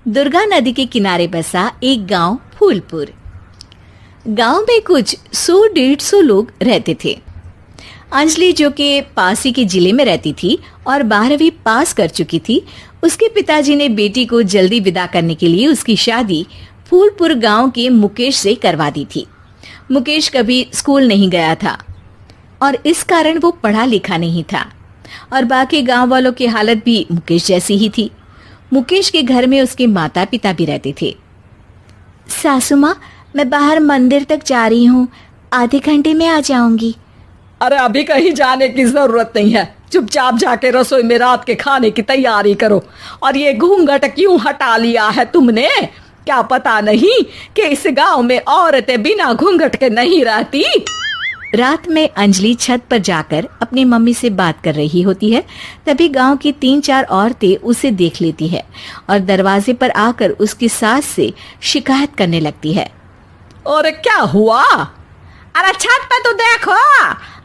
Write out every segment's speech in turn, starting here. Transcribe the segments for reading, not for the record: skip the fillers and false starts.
दुर्गा नदी के किनारे बसा एक गांव फूलपुर। गांव में कुछ 100-150 लोग रहते थे। अंजलि, जो कि पास ही के जिले में रहती थी और 12वीं पास कर चुकी थी, उसके पिताजी ने बेटी को जल्दी विदा करने के लिए उसकी शादी फूलपुर गांव के मुकेश से करवा दी थी। मुकेश कभी स्कूल नहीं गया था और इस कारण वो पढ़ा लिखा नहीं था और बाकी गांव वालों की हालत भी मुकेश जैसी ही थी। मुकेश के घर में उसके माता पिता भी रहते थे। सासू माँ, मैं बाहर मंदिर तक जा रही हूँ, आधे घंटे में आ जाऊंगी। अरे अभी कहीं जाने की जरूरत नहीं है, चुपचाप जाके रसोई में रात के खाने की तैयारी करो। और ये घूंघट क्यों हटा लिया है तुमने? क्या पता नहीं कि इस गांव में औरतें बिना घूंघट के नहीं रहती? रात में अंजलि छत पर जाकर अपनी मम्मी से बात कर रही होती है। तभी गांव की 3-4 औरतें उसे देख लेती है और दरवाजे पर आकर उसकी सास से शिकायत करने लगती है। और क्या हुआ? अरे छत पे तो देखो,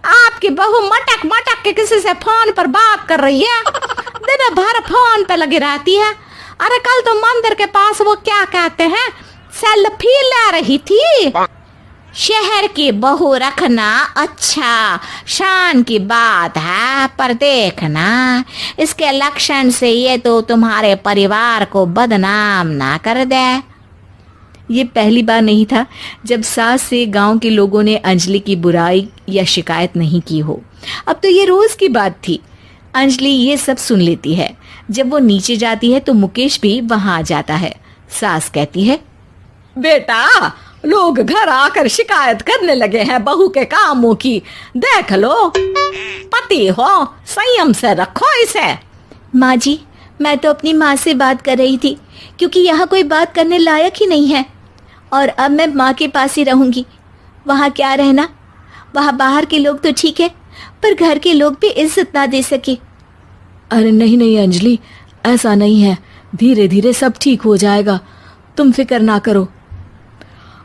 आपकी बहू मटक मटक के किसी से फोन पर बात कर रही है। दिन भर फोन पे लगी रहती है। अरे कल तो मंदिर के पास वो क्या कहते हैं, सेल्फी ले रही थी। शहर की बहू रखना अच्छा शान की बात है, पर देखना इसके लक्षण से ये तो तुम्हारे परिवार को बदनाम ना कर दे। ये पहली बार नहीं था जब सास से गांव के लोगों ने अंजलि की बुराई या शिकायत नहीं की हो। अब तो ये रोज की बात थी। अंजलि ये सब सुन लेती है। जब वो नीचे जाती है तो मुकेश भी वहां आ जाता है। सास कहती है, बेटा, लोग घर आकर शिकायत करने लगे हैं बहू के कामों की। देख लो, पति हो, संयम से रखो इसे। माँ जी, मैं तो अपनी माँ से बात कर रही थी क्योंकि यहाँ कोई बात करने लायक ही नहीं है और अब मैं माँ के पास ही रहूंगी। वहाँ क्या रहना, वहाँ बाहर के लोग तो ठीक है पर घर के लोग भी इज्जत ना दे सके। अरे नहीं नहीं अंजलि, ऐसा नहीं है, धीरे धीरे सब ठीक हो जाएगा, तुम फिक्र ना करो।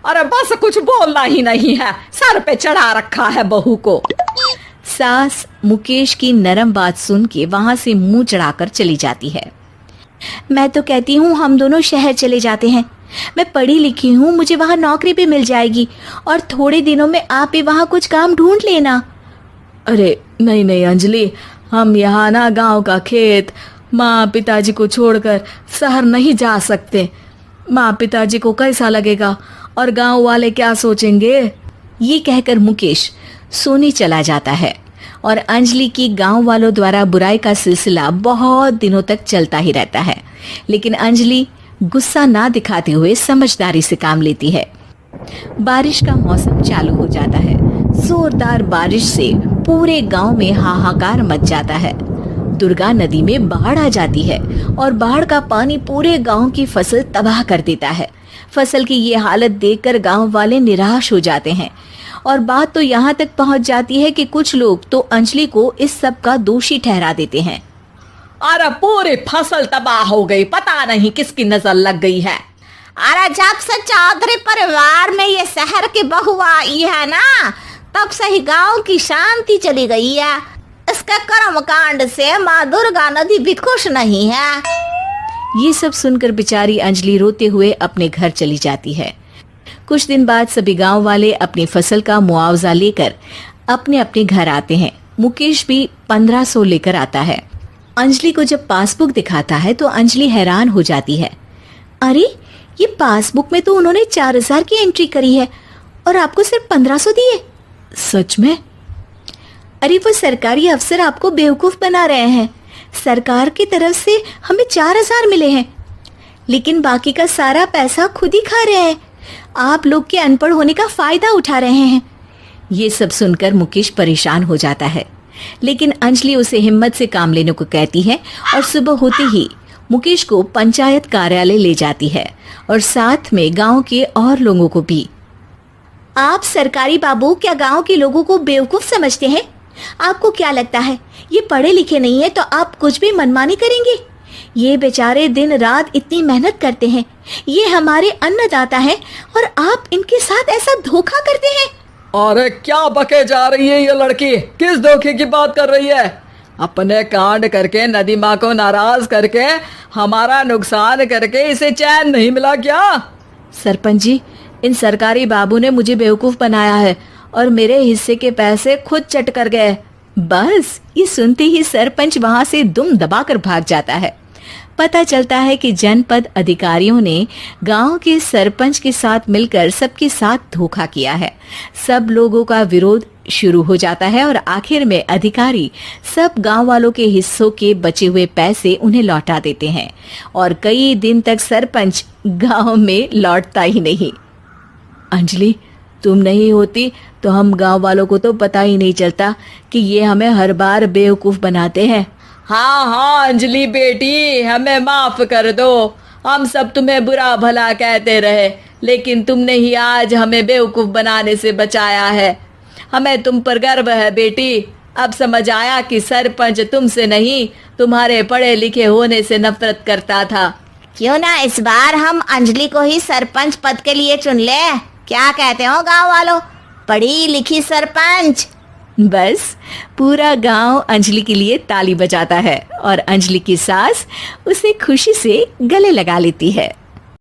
अरे बस कुछ बोलना ही नहीं है, सर पे चढ़ा रखा है बहू को। सास मुकेश की नरम बात सुन के वहां से मुंह चढ़ाकर चली जाती है। मैं तो कहती हूँ हम दोनों शहर चले जाते हैं। मैं पढ़ी लिखी हूँ, मुझे वहाँ नौकरी भी मिल जाएगी और थोड़े दिनों में आप भी वहाँ कुछ काम ढूंढ लेना। अरे नहीं नहीं अंजलि, हम यहाँ ना गांव का खेत, माँ पिताजी को छोड़कर शहर नहीं जा सकते। माँ पिताजी को कैसा लगेगा और गांव वाले क्या सोचेंगे? ये कहकर मुकेश सोने चला जाता है और अंजलि की गांव वालों द्वारा बुराई का सिलसिला बहुत दिनों तक चलता ही रहता है। लेकिन अंजलि गुस्सा ना दिखाते हुए समझदारी से काम लेती है। बारिश का मौसम चालू हो जाता है। जोरदार बारिश से पूरे गांव में हाहाकार मच जाता है। दुर्गा नदी में बाढ़ आ जाती है और बाढ़ का पानी पूरे गांव की फसल तबाह कर देता है। फसल की ये हालत देखकर गांव वाले निराश हो जाते हैं और बात तो यहाँ तक पहुँच जाती है कि कुछ लोग तो अंजलि को इस सब का दोषी ठहरा देते हैं। अरे पूरी फसल तबाह हो गई, पता नहीं किसकी नजर लग गई है। अरे जब से चौधरी परिवार में ये शहर की बहू आई है ना, तब से ही गांव की शांति चली गई है। इसके कर्म कांड से माँ दुर्गा नदी भी खुश नहीं है। ये सब सुनकर बेचारी अंजलि रोते हुए अपने घर चली जाती है। कुछ दिन बाद सभी गांव वाले अपनी फसल का मुआवजा लेकर अपने अपने घर आते हैं। मुकेश भी 1500 लेकर आता है। अंजलि को जब पासबुक दिखाता है तो अंजलि हैरान हो जाती है। अरे, ये पासबुक में तो उन्होंने 4000 की एंट्री करी है और आपको सिर्फ 1500 दिए। सच में? अरे वो सरकारी अफसर आपको बेवकूफ बना रहे हैं। सरकार की तरफ से हमें 4000 मिले हैं लेकिन बाकी का सारा पैसा खुद ही खा रहे हैं। आप लोग के अनपढ़ होने का फायदा उठा रहे हैं। ये सब सुनकर मुकेश परेशान हो जाता है लेकिन अंजलि उसे हिम्मत से काम लेने को कहती है और सुबह होते ही मुकेश को पंचायत कार्यालय ले जाती है और साथ में गांव के और लोगों को भी। आप सरकारी बाबू क्या गांव के लोगों को बेवकूफ समझते हैं? आपको क्या लगता है ये पढ़े लिखे नहीं है तो आप कुछ भी मनमानी करेंगे? ये बेचारे दिन रात इतनी मेहनत करते हैं, ये हमारे अन्नदाता हैं और आप इनके साथ ऐसा धोखा करते हैं। अरे क्या बके जा रही है ये लड़की, किस धोखे की बात कर रही है? अपने कांड करके नदी माँ को नाराज करके हमारा नुकसान करके इसे चैन नहीं मिला क्या? सरपंच जी, इन सरकारी बाबू ने मुझे बेवकूफ बनाया है और मेरे हिस्से के पैसे खुद चट कर गए। बस ये सुनते ही सरपंच वहां से दुम दबाकर भाग जाता है। पता चलता है कि जनपद अधिकारियों ने गांव के सरपंच के साथ मिलकर सबके साथ धोखा किया है। सब लोगों का विरोध शुरू हो जाता है और आखिर में अधिकारी सब गांव वालों के हिस्सों के बचे हुए पैसे उन्हें लौटा देते हैं और कई दिन तक सरपंच गांव में लौटता ही नहीं। अंजलि, तुम नहीं होती तो हम गांव वालों को तो पता ही नहीं चलता कि ये हमें हर बार बेवकूफ बनाते हैं। हाँ हाँ अंजलि बेटी, हमें माफ कर दो। हम सब तुम्हें बुरा भला कहते रहे, लेकिन तुमने ही आज हमें बेवकूफ बनाने से बचाया है। हमें तुम पर गर्व है बेटी। अब समझ आया कि सरपंच तुमसे नहीं, तुम्हारे पढ़े लिखे होने से नफरत करता था। क्यों ना इस बार हम अंजलि को ही सरपंच पद के लिए चुन ले? क्या कहते हो गांव वालों? पढ़ी लिखी सरपंच। बस पूरा गांव अंजलि के लिए ताली बजाता है और अंजलि की सास उसे खुशी से गले लगा लेती है।